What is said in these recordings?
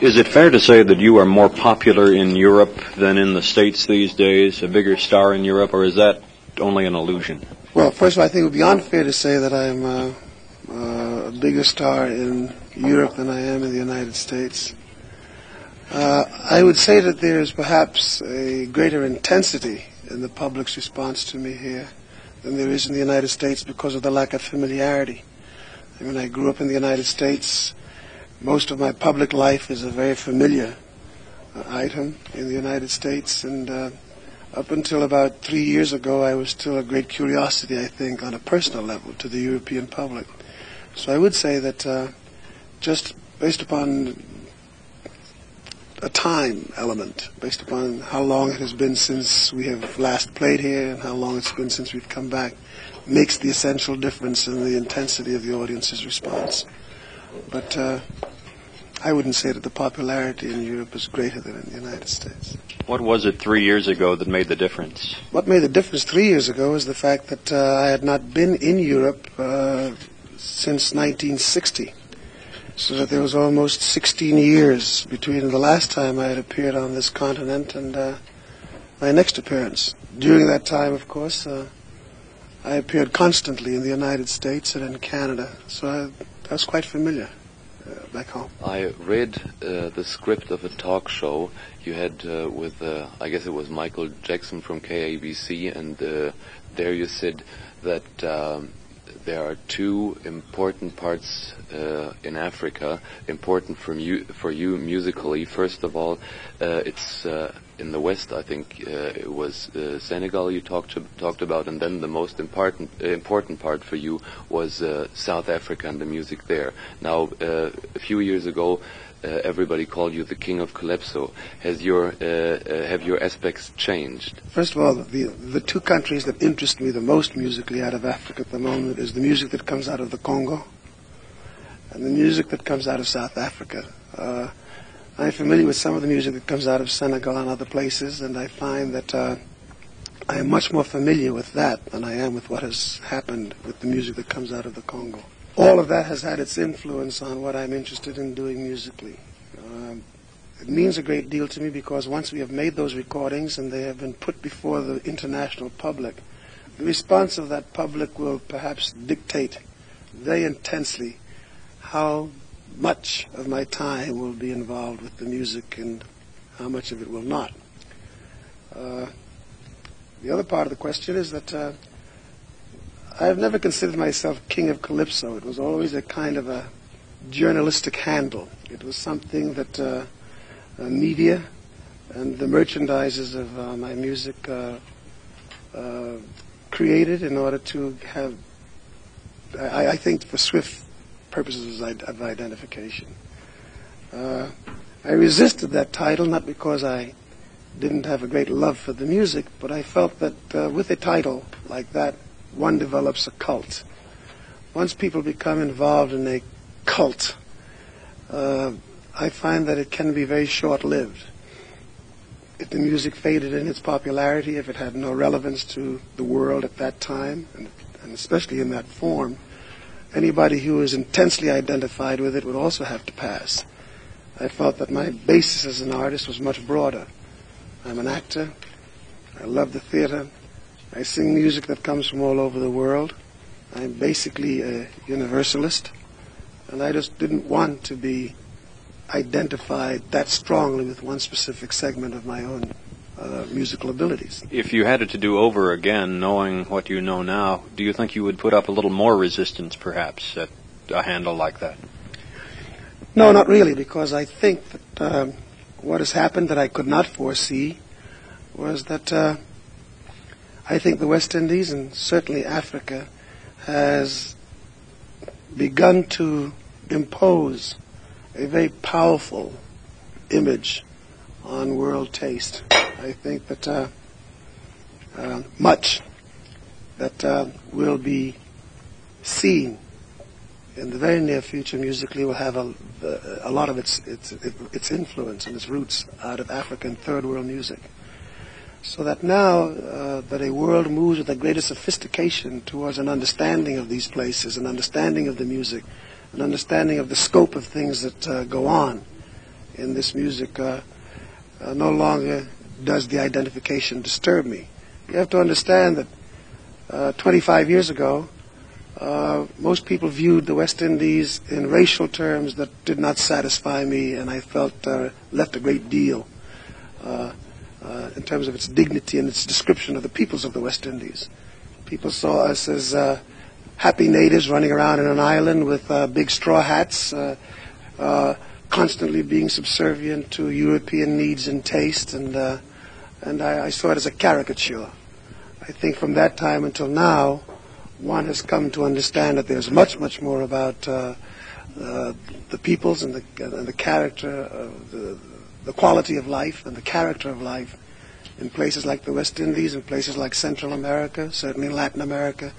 Is it fair to say that you are more popular in Europe than in the States these days, a bigger star in Europe, or is that only an illusion? Well, first of all, I think it would be unfair to say that I'm a bigger star in Europe than I am in the United States. I would say that there is perhaps a greater intensity in the public's response to me here than there is in the United States because of the lack of familiarity. I mean, I grew up in the United States. Most of my public life is a very familiar item in the United States, and up until about 3 years ago, I was still a great curiosity, I think, on a personal level to the European public. So I would say that just based upon a time element, based upon how long it has been since we have last played here and how long it's been since we've come back, makes the essential difference in the intensity of the audience's response. But I wouldn't say that the popularity in Europe is greater than in the United States. What was it 3 years ago that made the difference? What made the difference 3 years ago is the fact that I had not been in Europe since 1960. So that there was almost 16 years between the last time I had appeared on this continent and my next appearance. During that time, of course, I appeared constantly in the United States and in Canada. So I was quite familiar back home. I read the script of a talk show you had with, I guess it was Michael Jackson from KABC, and there you said that there are two important parts in Africa, important for you musically. First of all, it's in the West, I think it was Senegal you talked about, and then the most important part for you was South Africa and the music there. Now, a few years ago, everybody called you the King of Calypso. Have your aspects changed? First of all, the two countries that interest me the most musically out of Africa at the moment is the music that comes out of the Congo and the music that comes out of South Africa. I'm familiar with some of the music that comes out of Senegal and other places, and I find that I am much more familiar with that than I am with what has happened with the music that comes out of the Congo. All of that has had its influence on what I'm interested in doing musically. It means a great deal to me because once we have made those recordings and they have been put before the international public, the response of that public will perhaps dictate very intensely how much of my time will be involved with the music and how much of it will not. The other part of the question is that I've never considered myself King of Calypso. It was always a kind of a journalistic handle. It was something that media and the merchandisers of my music created in order to have, I think, for swift purposes of identification. I resisted that title, not because I didn't have a great love for the music, but I felt that with a title like that, one develops a cult. Once people become involved in a cult, I find that it can be very short-lived. If the music faded in its popularity, if it had no relevance to the world at that time, and especially in that form, anybody who is intensely identified with it would also have to pass. I felt that my basis as an artist was much broader. I'm an actor. I love the theater. I sing music that comes from all over the world. I'm basically a universalist, and I just didn't want to be identified that strongly with one specific segment of my own musical abilities. If you had it to do over again, knowing what you know now, do you think you would put up a little more resistance, perhaps, at a handle like that? No, not really, because I think that what has happened that I could not foresee was that I think the West Indies, and certainly Africa, has begun to impose a very powerful image on world taste. I think that much that will be seen in the very near future musically will have a lot of its influence and its roots out of African third world music. So that now that a world moves with a greater sophistication towards an understanding of these places, an understanding of the music, an understanding of the scope of things that go on in this music, no longer does the identification disturb me. You have to understand that 25 years ago, most people viewed the West Indies in racial terms that did not satisfy me, and I felt left a great deal in terms of its dignity and its description of the peoples of the West Indies. People saw us as happy natives running around in an island with big straw hats, constantly being subservient to European needs and taste, and I saw it as a caricature. I think from that time until now, one has come to understand that there's much, much more about the peoples and the character of the quality of life and the character of life in places like the West Indies, in places like Central America, certainly Latin America,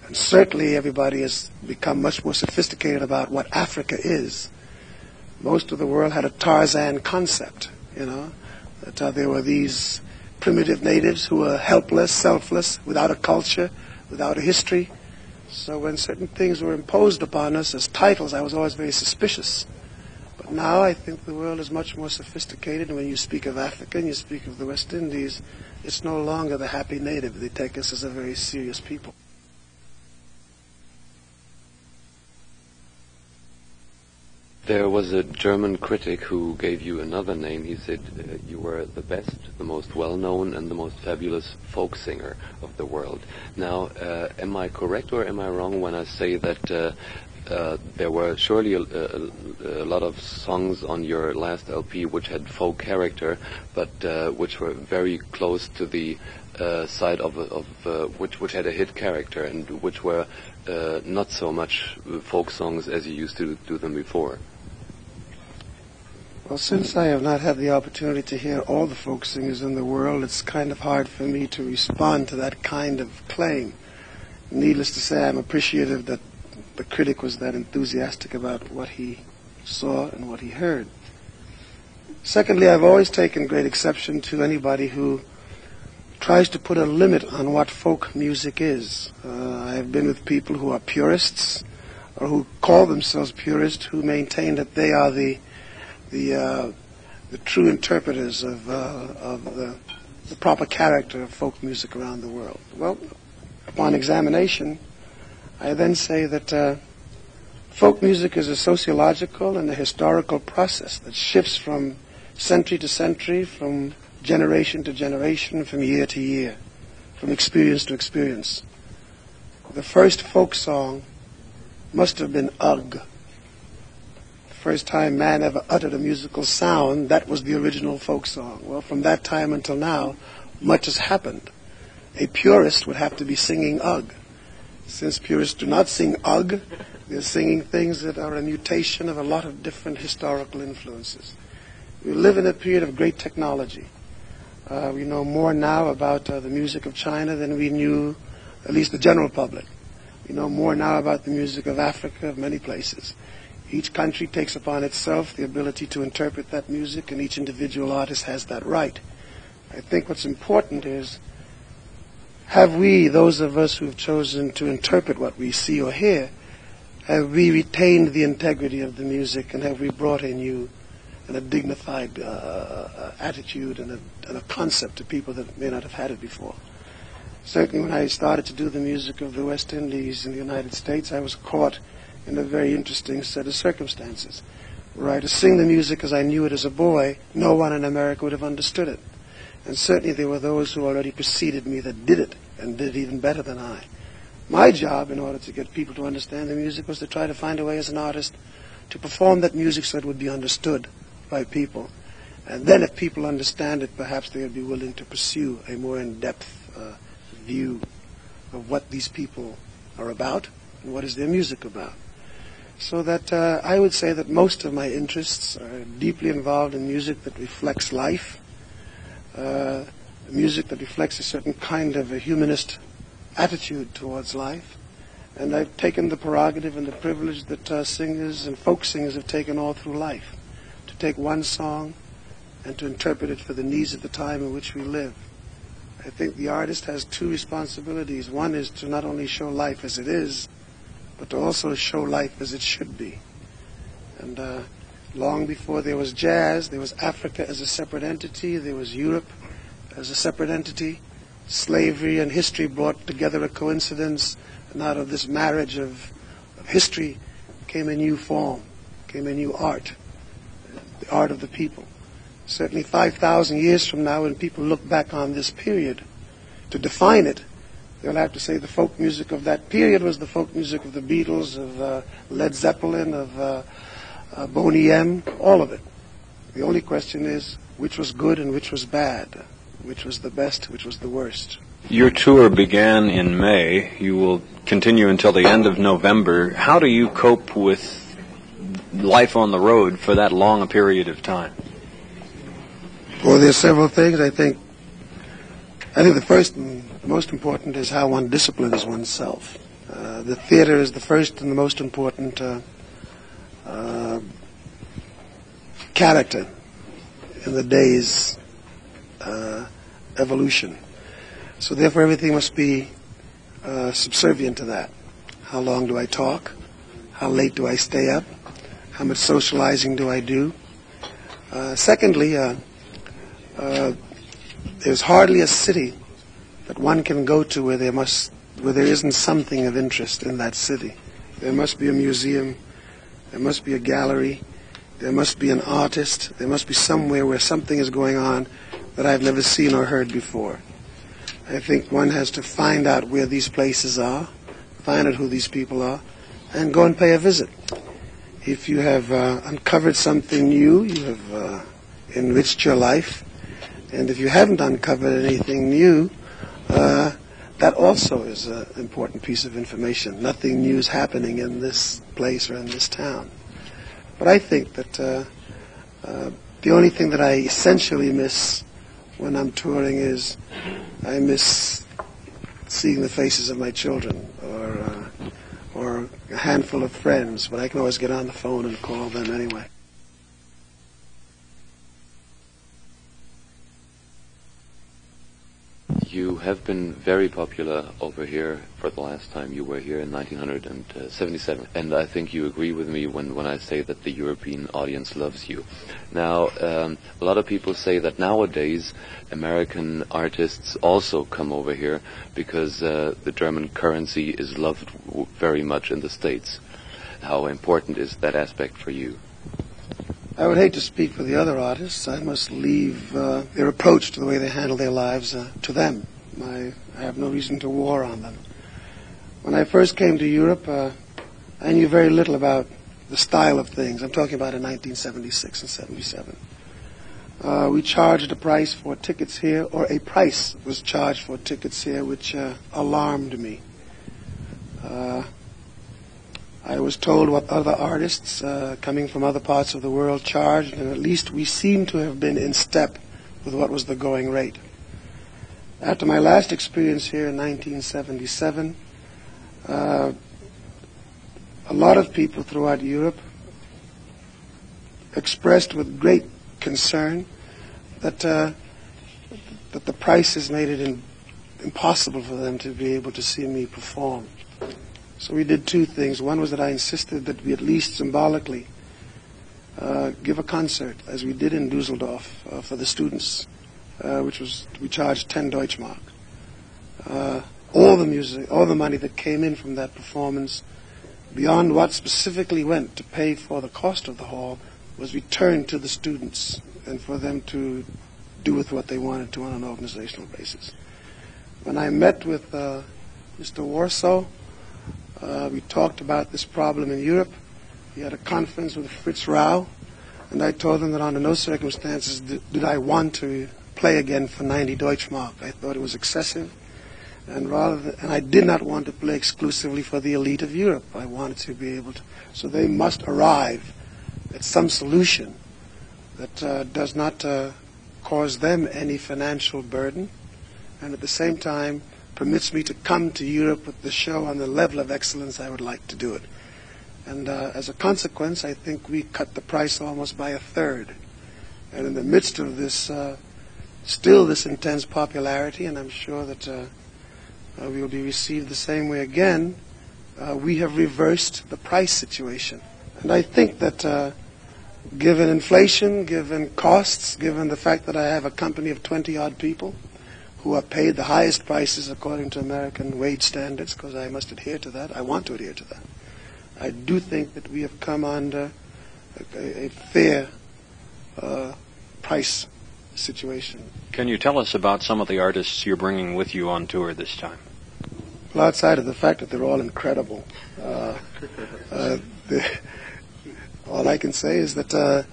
and certainly everybody has become much more sophisticated about what Africa is. Most of the world had a Tarzan concept, that there were these primitive natives who were helpless, selfless, without a culture, without a history. So when certain things were imposed upon us as titles, I was always very suspicious. But now I think the world is much more sophisticated, and when you speak of Africa and you speak of the West Indies, it's no longer the happy native. They take us as a very serious people. There was a German critic who gave you another name. He said you were the best, the most well-known, and the most fabulous folk singer of the world. Now, am I correct or am I wrong when I say that there were surely a lot of songs on your last LP which had folk character, but which were very close to the side of which had a hit character, and which were not so much folk songs as you used to do them before? Well, since I have not had the opportunity to hear all the folk singers in the world, it's kind of hard for me to respond to that kind of claim. Needless to say, I'm appreciative that the critic was that enthusiastic about what he saw and what he heard. Secondly, I've always taken great exception to anybody who tries to put a limit on what folk music is. I have been with people who are purists, or who call themselves purists, who maintain that they are the true interpreters of the proper character of folk music around the world. Well, upon examination, I then say that folk music is a sociological and a historical process that shifts from century to century, from generation to generation, from year to year, from experience to experience. The first folk song must have been Ugh. First time man ever uttered a musical sound, that was the original folk song. Well, from that time until now, much has happened. A purist would have to be singing Ugh. Since purists do not sing Ugh, they're singing things that are a mutation of a lot of different historical influences. We live in a period of great technology. We know more now about the music of China than we knew, at least the general public. We know more now about the music of Africa, of many places. Each country takes upon itself the ability to interpret that music, and each individual artist has that right. I think what's important is, have we, those of us who have chosen to interpret what we see or hear, have we retained the integrity of the music, and have we brought a new and a dignified attitude and a concept to people that may not have had it before? Certainly when I started to do the music of the West Indies in the United States, I was caught in a very interesting set of circumstances. Were I to sing the music as I knew it as a boy, no one in America would have understood it. And certainly there were those who already preceded me that did it, and did it even better than I. My job, in order to get people to understand the music, was to try to find a way as an artist to perform that music so it would be understood by people. And then if people understand it, perhaps they would be willing to pursue a more in-depth view of what these people are about and what is their music about. So that I would say that most of my interests are deeply involved in music that reflects life, music that reflects a certain kind of a humanist attitude towards life. And I've taken the prerogative and the privilege that singers and folk singers have taken all through life, to take one song and to interpret it for the needs of the time in which we live. I think the artist has two responsibilities. One is to not only show life as it is, but to also show life as it should be. And Long before there was jazz, there was Africa as a separate entity, there was Europe as a separate entity. Slavery and history brought together a coincidence, and out of this marriage of history came a new form, came a new art, the art of the people. Certainly 5,000 years from now, when people look back on this period, to define it, they'll have to say the folk music of that period was the folk music of the Beatles, of Led Zeppelin, of Boney M, all of it. The only question is which was good and which was bad, which was the best, which was the worst. Your tour began in May. You will continue until the end of November. How do you cope with life on the road for that long a period of time? Well, there are several things. I think the first and most important is how one disciplines oneself. The theater is the first and the most important character in the day's evolution. So therefore everything must be subservient to that. How long do I talk? How late do I stay up? How much socializing do I do? Secondly, there's hardly a city that one can go to where there isn't something of interest in that city. There must be a museum, there must be a gallery, there must be an artist, there must be somewhere where something is going on that I've never seen or heard before. I think one has to find out where these places are, find out who these people are, and go and pay a visit. If you have uncovered something new, you have enriched your life, and if you haven't uncovered anything new, that also is an important piece of information. Nothing new is happening in this place or in this town. But I think that the only thing that I essentially miss when I'm touring is I miss seeing the faces of my children or a handful of friends, but I can always get on the phone and call them anyway. You have been very popular over here for the last time you were here in 1977, and I think you agree with me when I say that the European audience loves you. Now, a lot of people say that nowadays American artists also come over here because the German currency is loved very much in the States. How important is that aspect for you? I would hate to speak for the other artists. I must leave their approach to the way they handle their lives to them. I have no reason to war on them. When I first came to Europe, I knew very little about the style of things. I'm talking about in 1976 and 77. We charged a price for tickets here, or a price was charged for tickets here, which alarmed me. I was told what other artists coming from other parts of the world charged, and at least we seemed to have been in step with what was the going rate. After my last experience here in 1977, a lot of people throughout Europe expressed with great concern that the prices made it impossible for them to be able to see me perform. So we did two things. One was that I insisted that we at least symbolically give a concert, as we did in Dusseldorf for the students, we charged 10 Deutschmark. All the music, all the money that came in from that performance, beyond what specifically went to pay for the cost of the hall, was returned to the students and for them to do with what they wanted to on an organizational basis. When I met with Mr. Warsaw, we talked about this problem in Europe. He had a conference with Fritz Rau, and I told him that under no circumstances did I want to play again for 90 Deutschmark. I thought it was excessive, and I did not want to play exclusively for the elite of Europe. I wanted to be able to. So they must arrive at some solution that does not cause them any financial burden, and at the same time permits me to come to Europe with the show on the level of excellence I would like to do it. And as a consequence, I think we cut the price almost by a third. And in the midst of this, still this intense popularity, and I'm sure that we will be received the same way again, we have reversed the price situation. And I think that given inflation, given costs, given the fact that I have a company of 20-odd people who are paid the highest prices according to American wage standards, because I must adhere to that. I want to adhere to that. I do think that we have come under a fair price situation. Can you tell us about some of the artists you're bringing with you on tour this time? Well, outside of the fact that they're all incredible, all I can say is that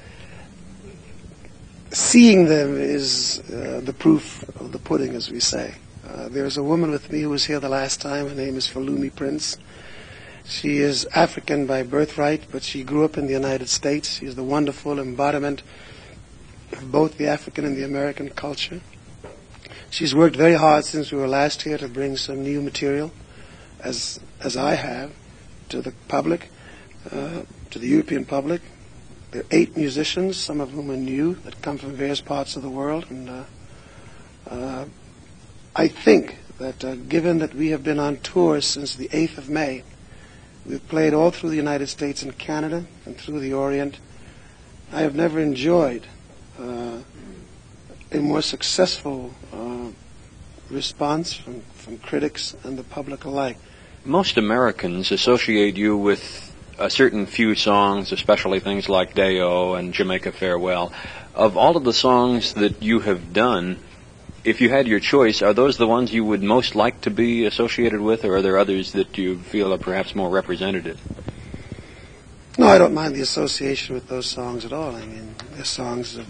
seeing them is the proof of the pudding, as we say. There's a woman with me who was here the last time. Her name is Falumi Prince. She is African by birthright, but she grew up in the United States. She is the wonderful embodiment of both the African and the American culture. She's worked very hard since we were last here to bring some new material, as I have, to the public, to the European public. There are 8 musicians, some of whom are new, that come from various parts of the world. And I think that given that we have been on tour since the 8th of May, we've played all through the United States and Canada and through the Orient, I have never enjoyed a more successful response from critics and the public alike. Most Americans associate you with a certain few songs, especially things like Day-O and Jamaica Farewell. Of all of the songs that you have done, if you had your choice, are those the ones you would most like to be associated with, or are there others that you feel are perhaps more representative? No, I don't mind the association with those songs at all. I mean, they're songs that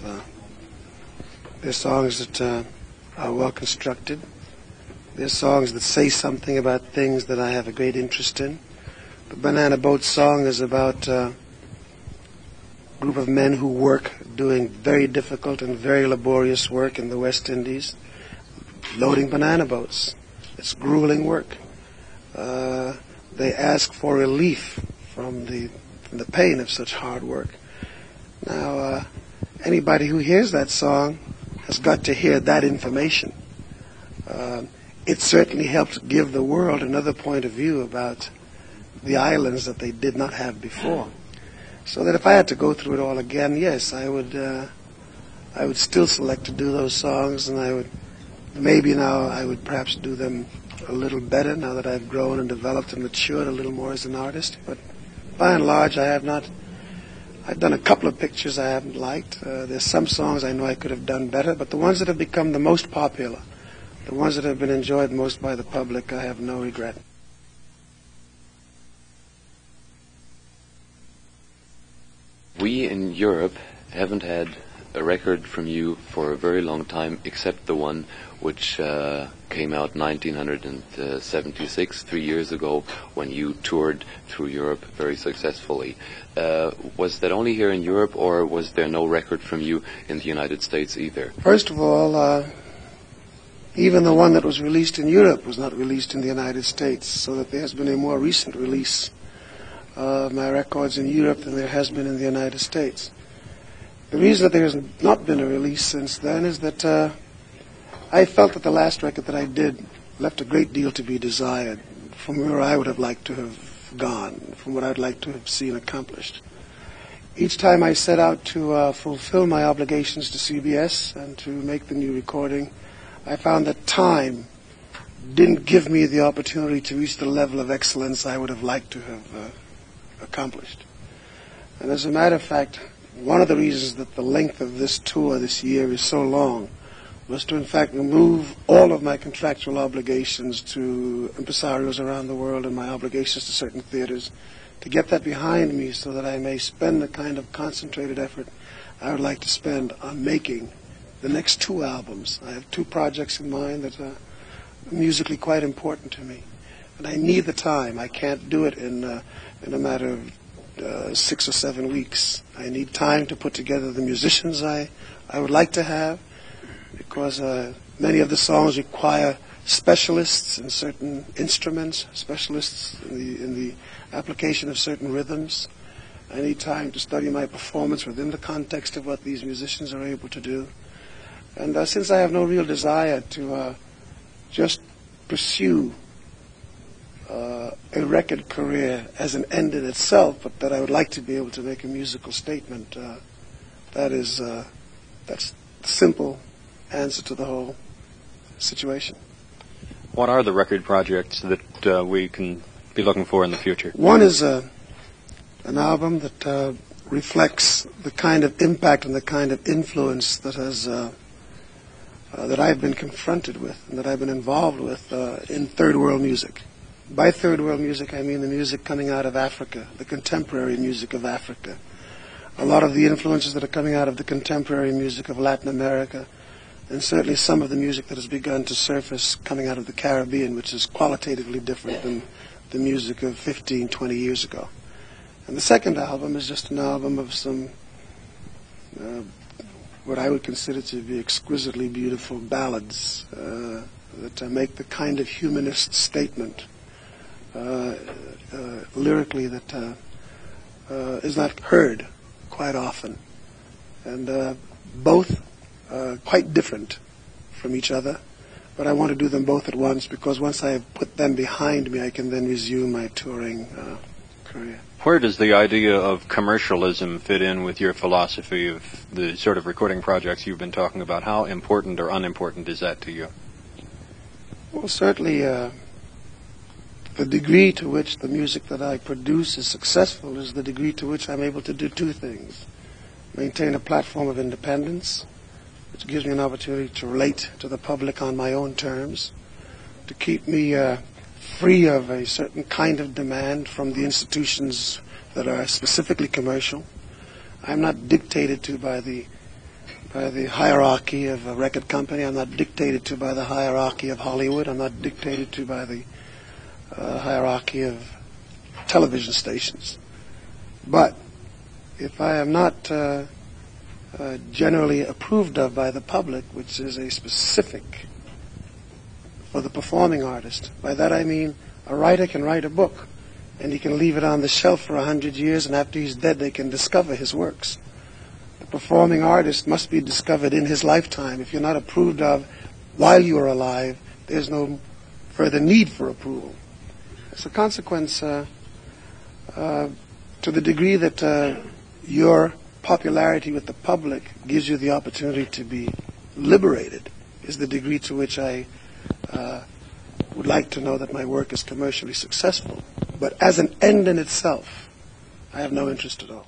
are well constructed. They're songs that say something about things that I have a great interest in. The Banana Boat song is about a group of men who work doing very difficult and very laborious work in the West Indies, loading banana boats. It's grueling work. They ask for relief from the pain of such hard work. Now, anybody who hears that song has got to hear that information. It certainly helps give the world another point of view about the islands that they did not have before. So that if I had to go through it all again, yes, I would still select to do those songs, and I would perhaps do them a little better now that I've grown and developed and matured a little more as an artist. But by and large, I've done a couple of pictures I haven't liked. There's some songs I know I could have done better, but the ones that have become the most popular, the ones that have been enjoyed most by the public, I have no regret. We in Europe haven't had a record from you for a very long time, except the one which came out 1976, 3 years ago, when you toured through Europe very successfully. Was that only here in Europe, or was there no record from you in the United States either? First of all, even the one that was released in Europe was not released in the United States, so that there has been a more recent release of my records in Europe than there has been in the United States. The reason that there has not been a release since then is that I felt that the last record that I did left a great deal to be desired from where I would have liked to have gone, from what I'd like to have seen accomplished. Each time I set out to fulfill my obligations to CBS and to make the new recording, I found that time didn't give me the opportunity to reach the level of excellence I would have liked to have accomplished. And as a matter of fact, one of the reasons that the length of this tour this year is so long was to, in fact, remove all of my contractual obligations to impresarios around the world and my obligations to certain theaters, to get that behind me so that I may spend the kind of concentrated effort I would like to spend on making the next 2 albums. I have 2 projects in mind that are musically quite important to me. And I need the time. I can't do it in a matter of 6 or 7 weeks. I need time to put together the musicians I would like to have, because many of the songs require specialists in certain instruments, specialists in the application of certain rhythms. I need time to study my performance within the context of what these musicians are able to do. And since I have no real desire to just pursue a record career as an end in itself, but that I would like to be able to make a musical statement. That's the simple answer to the whole situation. What are the record projects that we can be looking for in the future? One is an album that reflects the kind of impact and the kind of influence that has that I've been confronted with and that I've been involved with in third world music. By third world music, I mean the music coming out of Africa, the contemporary music of Africa. A lot of the influences that are coming out of the contemporary music of Latin America, and certainly some of the music that has begun to surface coming out of the Caribbean, which is qualitatively different than the music of 15, 20 years ago. And the second album is just an album of some what I would consider to be exquisitely beautiful ballads that make the kind of humanist statement lyrically that is not heard quite often. And both quite different from each other, but I want to do them both at once because once I have put them behind me, I can then resume my touring career. Where does the idea of commercialism fit in with your philosophy of the sort of recording projects you've been talking about? How important or unimportant is that to you? Well, certainly the degree to which the music that I produce is successful is the degree to which I'm able to do two things. Maintain a platform of independence, which gives me an opportunity to relate to the public on my own terms, to keep me free of a certain kind of demand from the institutions that are specifically commercial. I'm not dictated to by the hierarchy of a record company. I'm not dictated to by the hierarchy of Hollywood. I'm not dictated to by the hierarchy of television stations. But if I am not generally approved of by the public, which is a specific for the performing artist. By that I mean a writer can write a book and he can leave it on the shelf for 100 years, and after he's dead they can discover his works. The performing artist must be discovered in his lifetime. If you're not approved of while you are alive, there's no further need for approval. As a consequence, to the degree that your popularity with the public gives you the opportunity to be liberated is the degree to which I would like to know that my work is commercially successful. But as an end in itself, I have no interest at all.